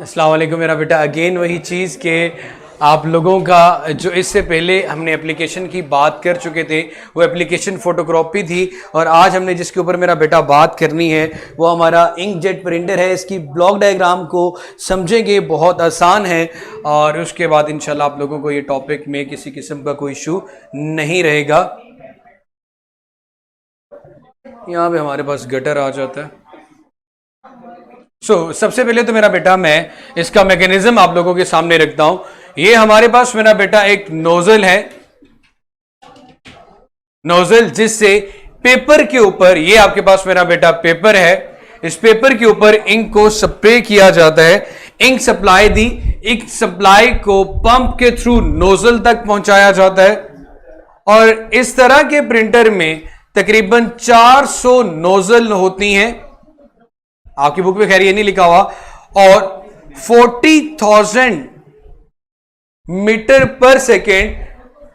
अस्सलाम वालेकुम मेरा बेटा। अगेन वही चीज़ के आप लोगों का जो इससे पहले हमने एप्लीकेशन की बात कर चुके थे, वो एप्लीकेशन फ़ोटोकॉपी थी और आज हमने जिसके ऊपर मेरा बेटा बात करनी है वो हमारा इंकजेट प्रिंटर है। इसकी ब्लॉक डायग्राम को समझेंगे, बहुत आसान है और उसके बाद इंशाल्लाह आप लोगों को ये टॉपिक में किसी किस्म का कोई इशू नहीं रहेगा। यहाँ पे हमारे पास गटर आ जाता है। सबसे पहले तो मेरा बेटा मैं इसका मैकेनिज्म आप लोगों के सामने रखता हूं। ये हमारे पास मेरा बेटा एक नोजल है, नोजल जिससे पेपर के ऊपर, ये आपके पास मेरा बेटा पेपर है, इस पेपर के ऊपर इंक को स्प्रे किया जाता है। इंक सप्लाई दी, इंक सप्लाई को पंप के थ्रू नोजल तक पहुंचाया जाता है और इस तरह के प्रिंटर में तकरीबन 400 नोजल होती हैं। आपकी बुक में खैर ये नहीं लिखा हुआ। और 40,000 मीटर पर सेकेंड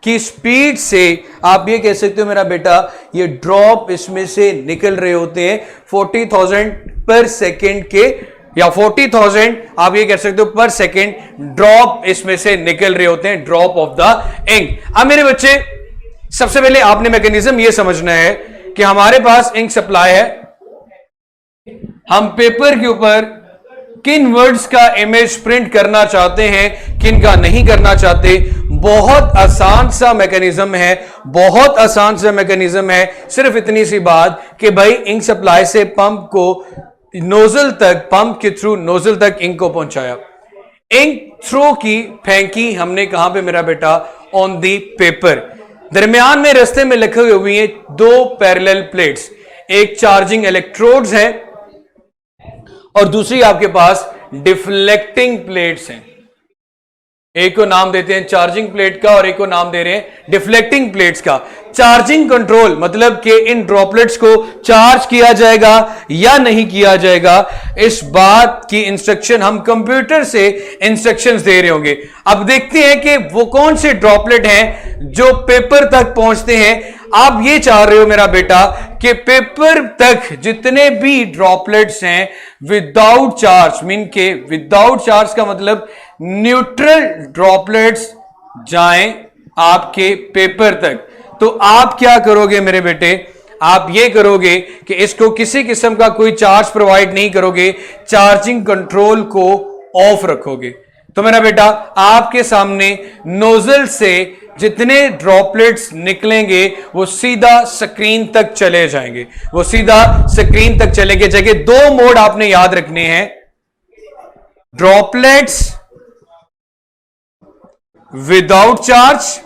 की स्पीड से आप ये कह सकते हो मेरा बेटा ये ड्रॉप इसमें से निकल रहे होते हैं 40,000 पर सेकेंड के, या 40,000 आप ये कह सकते हो पर सेकेंड ड्रॉप इसमें से निकल रहे होते हैं, ड्रॉप ऑफ द इंक। अब मेरे बच्चे सबसे पहले आपने मैकेनिज्म ये समझना है कि हमारे पास इंक सप्लाई है, हम पेपर के ऊपर किन वर्ड्स का इमेज प्रिंट करना चाहते हैं, किन का नहीं करना चाहते। बहुत आसान सा मैकेनिज्म है, बहुत आसान सा मैकेनिज्म है। सिर्फ इतनी सी बात कि भाई इंक सप्लाई से पंप को नोजल तक, पंप के थ्रू नोजल तक इंक को पहुंचाया। इंक थ्रो की फेंकी हमने कहां पे मेरा बेटा, ऑन दी पेपर। दरमियान में रास्ते में लिखे हुए हैं दो पैरेलल प्लेट्स, एक चार्जिंग इलेक्ट्रोड्स है और दूसरी आपके पास डिफ्लेक्टिंग प्लेट्स हैं। एक को नाम देते हैं चार्जिंग प्लेट का और एक को नाम दे रहे हैं डिफ्लेक्टिंग प्लेट्स का। चार्जिंग कंट्रोल मतलब कि इन ड्रॉपलेट्स को चार्ज किया जाएगा या नहीं किया जाएगा, इस बात की इंस्ट्रक्शन हम कंप्यूटर से इंस्ट्रक्शंस दे रहे होंगे। अब देखते हैं कि वो कौन से ड्रॉपलेट हैं जो पेपर तक पहुंचते हैं। आप ये चाह रहे हो मेरा बेटा कि पेपर तक जितने भी ड्रॉपलेट्स हैं विदाउट चार्ज, मीन के विदाउट चार्ज का मतलब न्यूट्रल ड्रॉपलेट्स जाएं आपके पेपर तक। तो आप क्या करोगे मेरे बेटे, आप ये करोगे कि इसको किसी किस्म का कोई चार्ज प्रोवाइड नहीं करोगे, चार्जिंग कंट्रोल को ऑफ रखोगे। तो मेरा बेटा आपके सामने नोजल से जितने ड्रॉपलेट्स निकलेंगे वो सीधा स्क्रीन तक चले जाएंगे, वो सीधा स्क्रीन तक चलेंगे। जगह दो मोड आपने याद रखने हैं, droplets without charge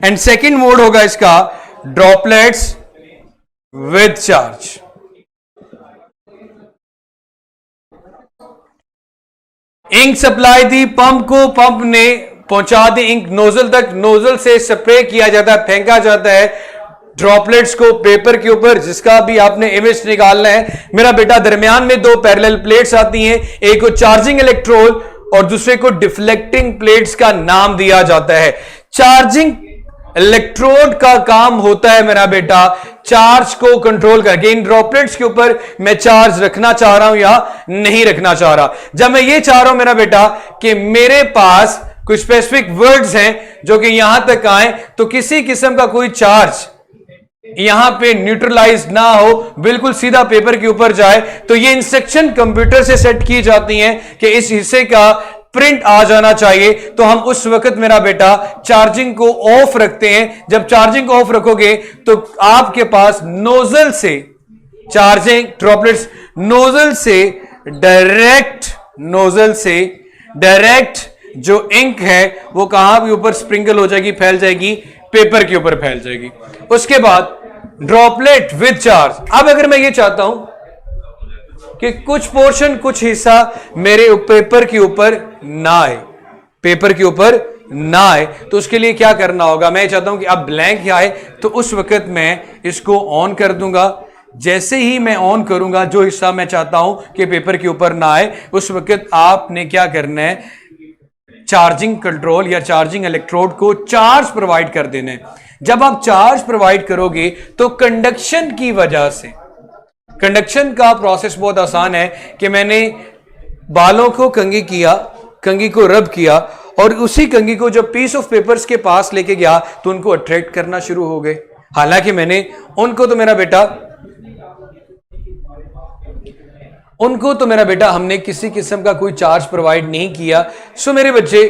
and second mode होगा इसका droplets with charge. Ink supply दी पंप को, पंप ने पहुंचा दी इंक नोजल तक, नोजल से स्प्रे किया जाता है, फेंका जाता है ड्रॉपलेट्स को पेपर के ऊपर जिसका भी आपने इमेज निकालना है। मेरा बेटा दरमियान में दो पैरेलल प्लेट्स आती हैं, एक को चार्जिंग इलेक्ट्रोड और दूसरे को डिफ्लेक्टिंग प्लेट्स का नाम दिया जाता है। चार्जिंग इलेक्ट्रोड का काम होता है मेरा बेटा चार्ज को कंट्रोल करके, इन ड्रॉपलेट्स के ऊपर मैं चार्ज रखना चाह रहा हूं या नहीं रखना चाह रहा। जब मैं ये चाह रहा हूं मेरा बेटा कि मेरे पास कुछ स्पेसिफिक वर्ड्स हैं जो कि यहां तक आए तो किसी किस्म का कोई चार्ज यहां पे न्यूट्रलाइज ना हो, बिल्कुल सीधा पेपर के ऊपर जाए, तो ये इंस्ट्रक्शन कंप्यूटर से सेट की जाती हैं कि इस हिस्से का प्रिंट आ जाना चाहिए। तो हम उस वक्त मेरा बेटा चार्जिंग को ऑफ रखते हैं। जब चार्जिंग को ऑफ रखोगे तो आपके पास नोजल से चार्जिंग ड्रॉपलेट्स नोजल से डायरेक्ट जो इंक है वो कहां भी ऊपर स्प्रिंकल हो जाएगी, फैल जाएगी, पेपर के ऊपर फैल जाएगी। उसके बाद ड्रॉपलेट विद चार्ज। अब अगर मैं ये चाहता हूं कि कुछ पोर्शन, कुछ हिस्सा मेरे पेपर के ऊपर ना आए, पेपर के ऊपर ना आए, तो उसके लिए क्या करना होगा। मैं चाहता हूं कि अब ब्लैंक आए, तो उस वक्त मैं इसको ऑन कर दूंगा। जैसे ही मैं ऑन करूंगा, जो हिस्सा मैं चाहता हूं कि पेपर के ऊपर ना आए, उस वक्त आपने क्या करना है, चार्जिंग कंट्रोल या चार्जिंग इलेक्ट्रोड को चार्ज प्रोवाइड कर देना है। जब आप चार्ज प्रोवाइड करोगे तो कंडक्शन की वजह से कंडक्शन का प्रोसेस बहुत आसान है कि मैंने बालों को कंघी किया, कंघी को रब किया और उसी कंघी को जब पीस ऑफ पेपर्स के पास लेके गया तो उनको अट्रैक्ट करना शुरू हो गए। हालांकि मैंने उनको तो मेरा बेटा हमने किसी किस्म का कोई चार्ज प्रोवाइड नहीं किया। सो मेरे बच्चे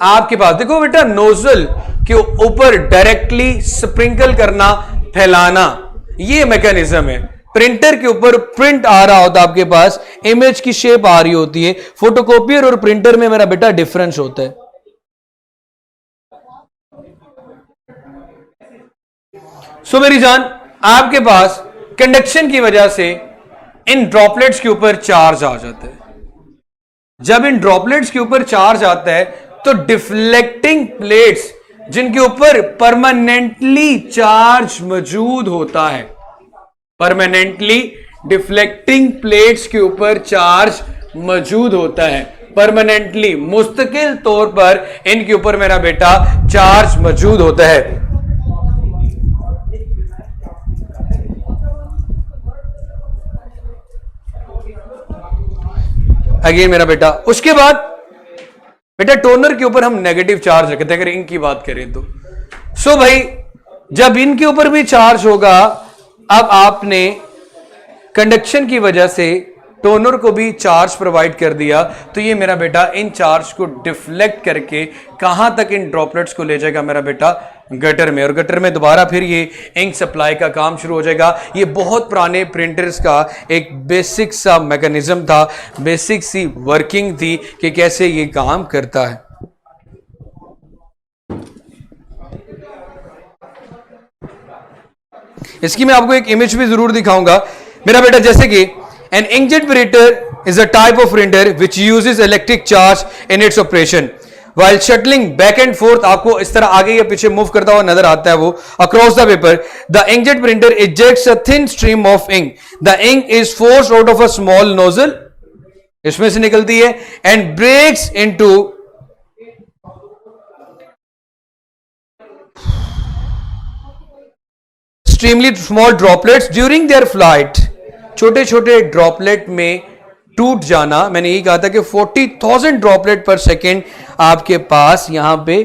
आपके पास देखो बेटा, नोजल के ऊपर डायरेक्टली स्प्रिंकल करना, फैलाना, ये मैकेनिज्म है। प्रिंटर के ऊपर प्रिंट आ रहा होता है, आपके पास इमेज की शेप आ रही होती है। फोटोकॉपियर और प्रिंटर में मेरा बेटा डिफरेंस होता है। सो मेरी जान, आपके पास कंडक्शन की वजह से इन ड्रॉपलेट्स के ऊपर चार्ज आ जाता है। जब इन ड्रॉपलेट्स के ऊपर चार्ज आता है तो डिफ्लेक्टिंग प्लेट्स जिनके ऊपर परमानेंटली चार्ज मौजूद होता है, परमानेंटली डिफ्लेक्टिंग प्लेट्स के ऊपर चार्ज मौजूद होता है, परमानेंटली मुस्तकिल तौर पर इनके ऊपर मेरा बेटा चार्ज मौजूद होता है। अगेन मेरा बेटा, उसके बाद बेटा टोनर के ऊपर हम नेगेटिव चार्ज रखते हैं अगर इंक की बात करें तो। सो भाई जब इनके ऊपर भी चार्ज होगा, अब आपने कंडक्शन की वजह से टोनर को भी चार्ज प्रोवाइड कर दिया तो ये मेरा बेटा इन चार्ज को डिफ्लेक्ट करके कहां तक इन ड्रॉपलेट्स को ले जाएगा मेरा बेटा, गटर में। और गटर में दोबारा फिर ये इंक सप्लाई का काम शुरू हो जाएगा। ये बहुत पुराने प्रिंटर्स का एक बेसिक सा मैकेनिज्म था, बेसिक सी वर्किंग थी कि कैसे ये काम करता है। इसकी मैं आपको एक इमेज भी जरूर दिखाऊंगा मेरा बेटा। जैसे कि an inkjet printer is a type of printer which uses electric charge in its operation while shuttling back and forth। आपको इस तरह आगे या पीछे मूव करता हुआ नजर आता है वो across the paper। The inkjet printer ejects a thin stream of ink। The ink is forced out of a small nozzle, इसमें से निकलती है, and breaks into extremely small droplets during their flight। छोटे छोटे ड्रॉपलेट में टूट जाना, मैंने यही कहा था कि 40,000 ड्रॉपलेट पर सेकेंड आपके पास यहां पे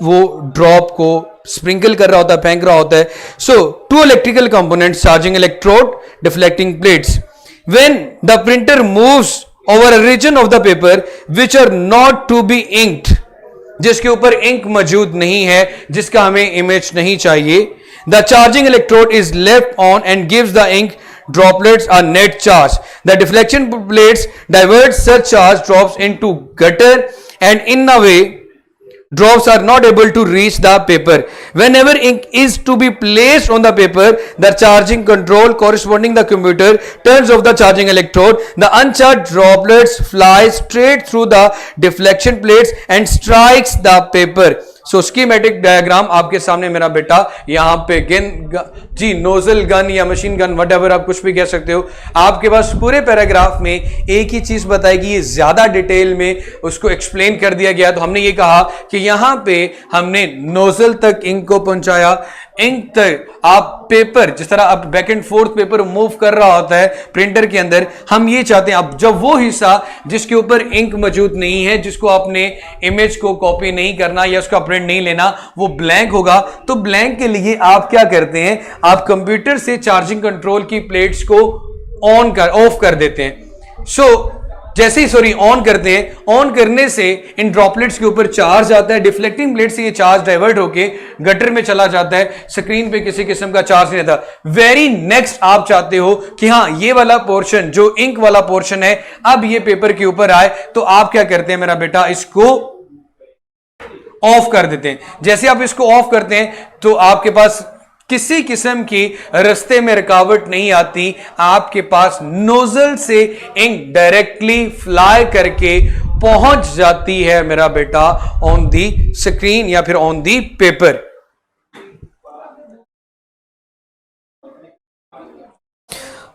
वो ड्रॉप को स्प्रिंकल कर रहा होता है, फेंक रहा होता है। So two electrical components, charging electrode, deflecting plates. When the printer moves over a region of the paper which are not to be inked, जिसके ऊपर इंक मौजूद नहीं है, जिसका हमें इमेज नहीं चाहिए, the charging electrode is left on and gives the ink droplets are net charge। The deflection plates divert such charge drops into gutter and in a way drops are not able to reach the paper। Whenever ink is to be placed on the paper, the charging control corresponding the computer turns off the charging electrode। The uncharged droplets fly straight through the deflection plates and strikes the paper। So schematic diagram आपके सामने मेरा बेटा यहां पे जी nozzle gun या machine gun whatever आप कुछ भी कह सकते हो, आपके पास पूरे पैराग्राफ में एक ही चीज बताएगी, ये ज्यादा डिटेल में उसको एक्सप्लेन कर दिया गया। तो हमने ये कहा कि यहां पे हमने नोजल तक इंक को पहुंचाया, इंक तक आप पेपर, जिस तरह आप back and fourth paper move कर रहा होता है प्रिंटर के अंदर, हम ये चाहते हैं अब जब वो हिस्सा जिसके ऊपर इंक मौजूद नहीं है, जिसको आपने इमेज को कॉपी नहीं करना या उसका प्रिंट नहीं लेना, वो ब्लैंक होगा। तो ब्लैंक के लिए आप क्या करते हैं, आप कंप्यूटर से चार्जिंग कंट्रोल की प्लेट्स को ऑफ कर देते हैं। सो जैसे ही ऑन करते हैं, ऑन करने से इन ड्रॉपलेट्स के ऊपर चार्ज आता है, डिफ्लेक्टिंग प्लेट से ये चार्ज डाइवर्ट होके गटर में चला जाता है, स्क्रीन पे किसी किस्म का चार्ज नहीं रहता। वेरी नेक्स्ट आप चाहते हो कि हाँ ये वाला पोर्शन जो इंक वाला पोर्शन है अब ये पेपर के ऊपर आए, तो आप क्या करते हैं मेरा बेटा, इसको ऑफ कर देते हैं। जैसे आप इसको ऑफ करते हैं तो आपके पास किसी किस्म की रास्ते में रुकावट नहीं आती, आपके पास नोजल से इंक डायरेक्टली फ्लाई करके पहुंच जाती है मेरा बेटा ऑन दी स्क्रीन या फिर on the paper.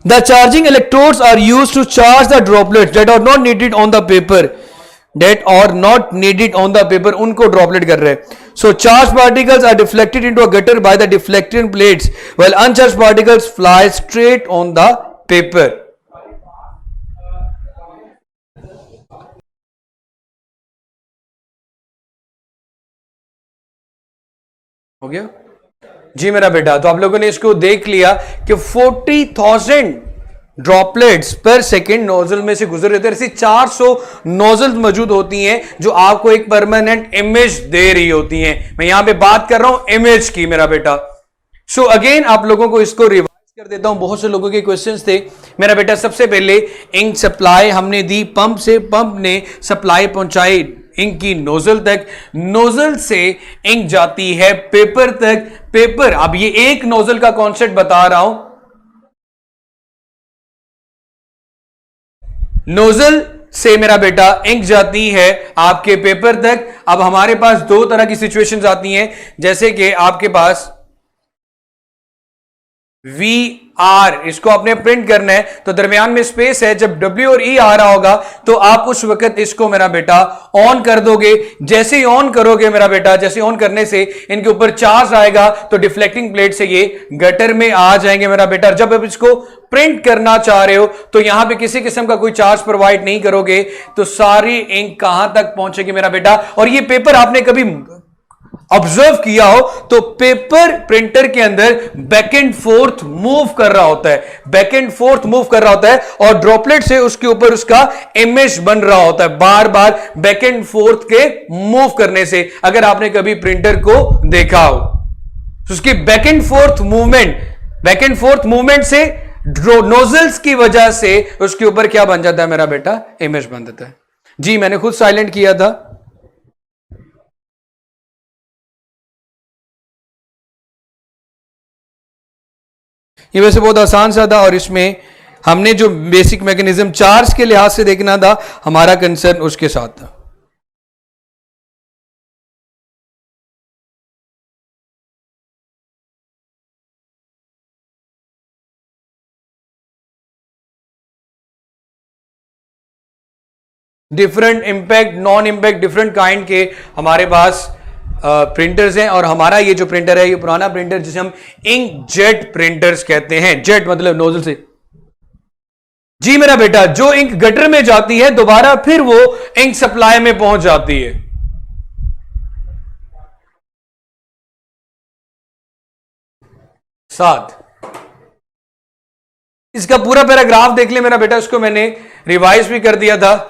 The charging electrodes are used to charge the droplets that are not needed on the paper, उनको ड्रॉपलेट कर रहे हैं। So charged particles are deflected into a gutter by the deflecting plates, while uncharged particles fly straight on the paper. हो गया जी मेरा बेटा। तो आप लोगों ने इसको देख लिया कि 40,000 ड्रॉपलेट्स पर सेकेंड नोजल में से गुजर रहे थे। ऐसी 400 नोजल मौजूद होती हैं जो आपको एक परमानेंट इमेज दे रही होती हैं। मैं यहां पे बात कर रहा हूं इमेज की मेरा बेटा। सो अगेन आप लोगों को इसको रिवाइज कर देता हूं। बहुत से लोगों के क्वेश्चंस थे मेरा बेटा। सबसे पहले इंक सप्लाई हमने दी पंप से, पंप ने सप्लाई पहुंचाई इंक की नोजल तक, नोजल से इंक जाती है पेपर तक, पेपर, अब ये एक नोजल का कॉन्सेप्ट बता रहा हूं। नोजल से मेरा बेटा इंक जाती है आपके पेपर तक। अब हमारे पास दो तरह की सिचुएशंस आती हैं, जैसे कि आपके पास VR इसको आपने प्रिंट करना है तो दरमियान में स्पेस है। जब W और E आ रहा होगा तो आप उस वक्त इसको मेरा बेटा ऑन कर दोगे। जैसे ही ऑन करोगे मेरा बेटा, जैसे ऑन करने से इनके ऊपर चार्ज आएगा तो डिफ्लेक्टिंग प्लेट से ये गटर में आ जाएंगे मेरा बेटा। जब आप इसको प्रिंट करना चाह रहे हो तो यहां पे किसी किस्म का कोई चार्ज प्रोवाइड नहीं करोगे तो सारी इंक कहां तक पहुंचेगी मेरा बेटा। और ये पेपर आपने कभी ऑब्जर्व किया हो तो पेपर प्रिंटर के अंदर बैक एंड फोर्थ मूव कर रहा होता है, बैक एंड फोर्थ मूव कर रहा होता है और ड्रॉपलेट से उसके ऊपर उसका इमेज बन रहा होता है बार बार बैक एंड फोर्थ के मूव करने से। अगर आपने कभी प्रिंटर को देखा हो तो उसकी back and fourth movement, back and fourth movement से नोजल्स की वजह से उसके ऊपर क्या बन जाता है मेरा बेटा, इमेज बन जाता है। जी मैंने खुद साइलेंट किया था। ये वैसे बहुत आसान सा था और इसमें हमने जो बेसिक मैकेनिज्म चार्ज के लिहाज से देखना था, हमारा कंसर्न उसके साथ था। Different impact, non impact, different kind के हमारे पास प्रिंटर्स हैं। और हमारा ये जो प्रिंटर है ये पुराना प्रिंटर जिसे हम इंक जेट प्रिंटर्स कहते हैं। जेट मतलब नोजल से। जी मेरा बेटा, जो इंक गटर में जाती है दोबारा फिर वो इंक सप्लाई में पहुंच जाती है। साथ इसका पूरा पैराग्राफ देख ले मेरा बेटा, इसको मैंने रिवाइज भी कर दिया था।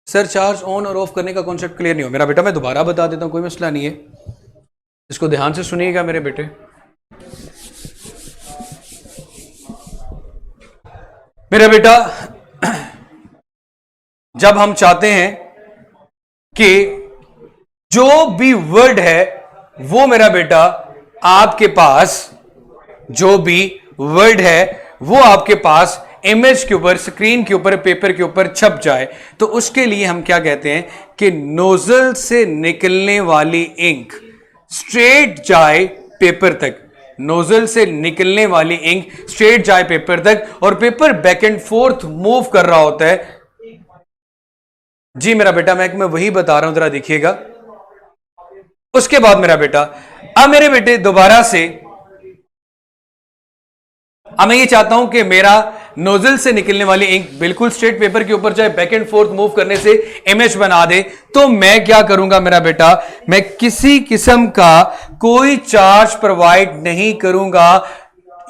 सर चार्ज ऑन और ऑफ करने का कॉन्सेप्ट क्लियर नहीं हो मेरा बेटा, मैं दोबारा बता देता हूं, कोई मसला नहीं है। इसको ध्यान से सुनिएगा मेरे बेटे। मेरा बेटा, जब हम चाहते हैं कि जो भी वर्ड है वो मेरा बेटा आपके पास, जो भी वर्ड है वो आपके पास इमेज के ऊपर, स्क्रीन के ऊपर, पेपर के ऊपर छप जाए, तो उसके लिए हम क्या कहते हैं कि नोजल से निकलने वाली इंक स्ट्रेट जाए पेपर तक, नोजल से निकलने वाली इंक स्ट्रेट जाए पेपर तक और paper back and fourth move कर रहा होता है। जी मेरा बेटा, मैं वही बता रहा हूं, जरा देखिएगा। उसके बाद मेरा बेटा, अब मेरे बेटे दोबारा से अब मैं ये चाहता हूं कि मेरा नोजल से निकलने वाली इंक बिल्कुल स्ट्रेट पेपर के ऊपर जाए, बैक एंड फोर्थ मूव करने से इमेज बना दे। तो मैं क्या करूंगा मेरा बेटा, मैं किसी किस्म का कोई चार्ज प्रोवाइड नहीं करूंगा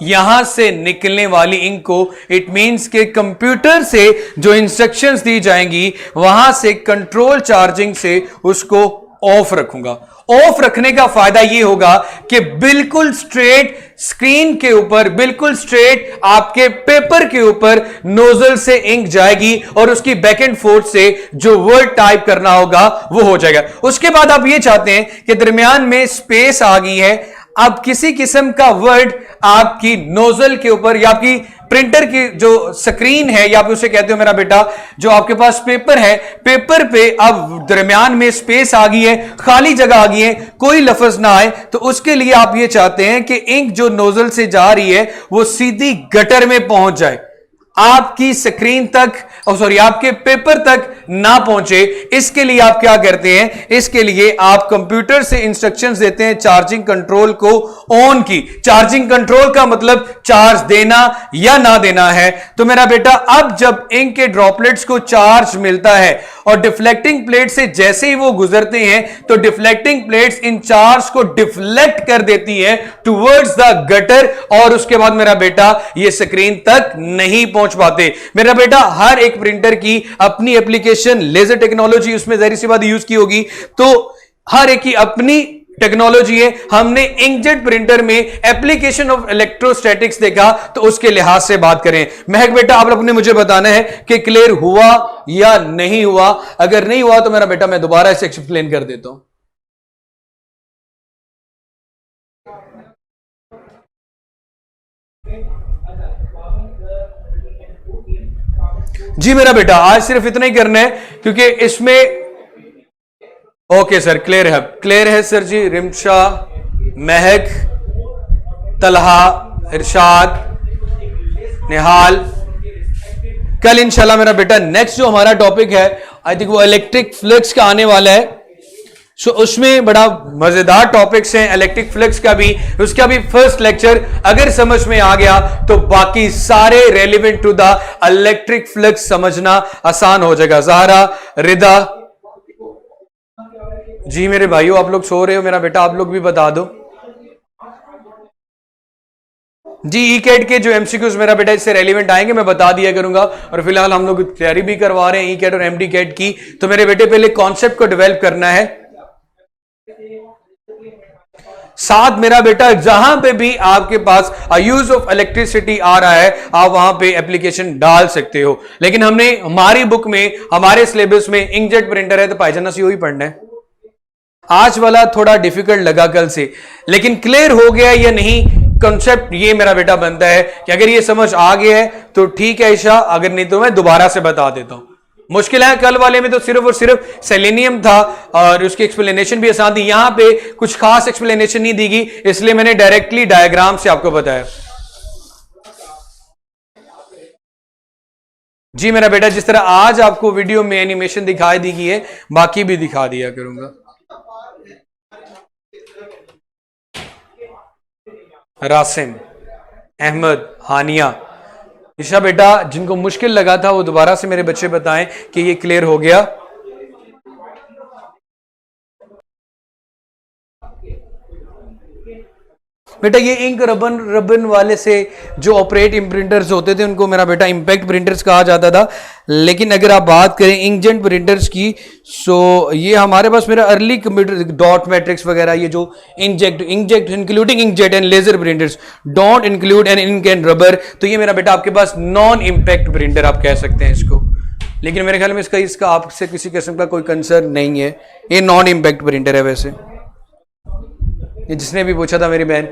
यहां से निकलने वाली इंक को। इट मींस के कंप्यूटर से जो इंस्ट्रक्शंस दी जाएंगी वहां से कंट्रोल चार्जिंग से उसको ऑफ रखूंगा। ऑफ रखने का फायदा यह होगा कि बिल्कुल स्ट्रेट स्क्रीन के ऊपर, बिल्कुल स्ट्रेट आपके पेपर के ऊपर नोजल से इंक जाएगी और उसकी बैक एंड फोर्थ से जो वर्ड टाइप करना होगा वो हो जाएगा। उसके बाद आप ये चाहते हैं कि दरमियान में स्पेस आ गई है, अब किसी किस्म का वर्ड आपकी नोजल के ऊपर या आपकी प्रिंटर की जो स्क्रीन है या आप उसे कहते हो मेरा बेटा, जो आपके पास पेपर है, पेपर पे अब दरमियान में स्पेस आ गई है, खाली जगह आ गई है, कोई लफ्ज ना आए, तो उसके लिए आप ये चाहते हैं कि इंक जो नोजल से जा रही है वो सीधी गटर में पहुंच जाए। आपकी स्क्रीन तक, सॉरी आपके पेपर तक ना पहुंचे, इसके लिए आप क्या करते हैं, इसके लिए आप कंप्यूटर से इंस्ट्रक्शंस देते हैं चार्जिंग कंट्रोल को ऑन की। चार्जिंग कंट्रोल का मतलब चार्ज देना या ना देना है। तो मेरा बेटा अब जब इंक के ड्रॉपलेट्स को चार्ज मिलता है और डिफ्लेक्टिंग प्लेट से जैसे ही वो गुजरते हैं तो डिफ्लेक्टिंग प्लेट्स इन चार्ज को डिफ्लेक्ट कर देती है टुवर्ड्स द गटर, और उसके बाद मेरा बेटा ये स्क्रीन तक नहीं पहुंच पाते। मेरा बेटा हर एक प्रिंटर की अपनी एप्लीकेशन, लेजर टेक्नोलॉजी उसमें जाहिर सी बात यूज की होगी, तो हर एक की अपनी टेक्नोलॉजी है। हमने इंकजेट प्रिंटर में एप्लीकेशन ऑफ इलेक्ट्रोस्टैटिक्स देखा, तो उसके लिहाज से बात करें। महक बेटा आप लोग ने मुझे बताना है कि क्लियर हुआ या नहीं हुआ। अगर नहीं हुआ तो मेरा बेटा मैं दोबारा इसे एक्सप्लेन कर देता हूं। जी मेरा बेटा आज सिर्फ इतना ही करना है, क्योंकि इसमें ओके सर क्लियर है सर जी। रिमशा, महक, तलहा, इरशाद, निहाल, कल इंशाल्लाह मेरा बेटा नेक्स्ट जो हमारा टॉपिक है आई थिंक वो इलेक्ट्रिक फ्लक्स का आने वाला है। सो उसमें बड़ा मजेदार टॉपिक्स हैं इलेक्ट्रिक फ्लक्स का भी, उसका भी फर्स्ट लेक्चर अगर समझ में आ गया तो बाकी सारे relevant to the electric flux समझना आसान हो जाएगा। ज़हरा, रिदा, जी मेरे भाइयों आप लोग सो रहे हो, मेरा बेटा आप लोग भी बता दो जी। ई कैट के जो एमसीक्यूज मेरा बेटा इससे रेलिवेंट आएंगे मैं बता दिया करूंगा, और फिलहाल हम लोग तैयारी भी करवा रहे हैं ई कैट और एमडी कैट की। तो मेरे बेटे पहले कॉन्सेप्ट को डेवलप करना है, साथ मेरा बेटा जहां पे भी आपके पास यूज ऑफ इलेक्ट्रिसिटी आ रहा है आप वहां पे एप्लीकेशन डाल सकते हो। लेकिन हमने हमारी बुक में, हमारे सिलेबस में इंकजेट प्रिंटर है तो पायजाना से ही पढ़ना है। आज वाला थोड़ा डिफिकल्ट लगा कल से, लेकिन क्लियर हो गया या नहीं कॉन्सेप्ट, ये मेरा बेटा बनता है कि अगर ये समझ आ गया है तो ठीक है ईशा, अगर नहीं तो मैं दोबारा से बता देता हूं। मुश्किल है कल वाले में तो सिर्फ और सिर्फ सेलेनियम था और उसकी एक्सप्लेनेशन भी आसान थी, यहां पे कुछ खास एक्सप्लेनेशन नहीं दी गई, इसलिए मैंने डायरेक्टली डायग्राम से आपको बताया। जी मेरा बेटा जिस तरह आज आपको वीडियो में एनिमेशन दिखाई दी गई है बाकी भी दिखा दिया करूंगा। रासिम, अहमद, हानिया, ईशा बेटा जिनको मुश्किल लगा था वो दोबारा से मेरे बच्चे बताएं कि ये क्लियर हो गया। बेटा ये इंक रबन वाले से जो ऑपरेट प्रिंटर्स होते थे उनको मेरा बेटा इंपैक्ट प्रिंटर्स कहा जाता था, लेकिन अगर आप बात करें इंकजेट प्रिंटर्स की सो ये हमारे पास मेरा अर्ली कंप्यूटर डॉट मैट्रिक्स वगैरह, ये जो inkjet including inkjet and laser printers, don't include and ink and rubber, तो ये मेरा बेटा आपके पास नॉन इंपैक्ट प्रिंटर आप कह सकते हैं इसको। लेकिन मेरे ख्याल में इसका आपसे किसी किस्म का कोई कंसर्न नहीं है, ये नॉन इंपैक्ट प्रिंटर है। वैसे ये जिसने भी पूछा था मेरी बहन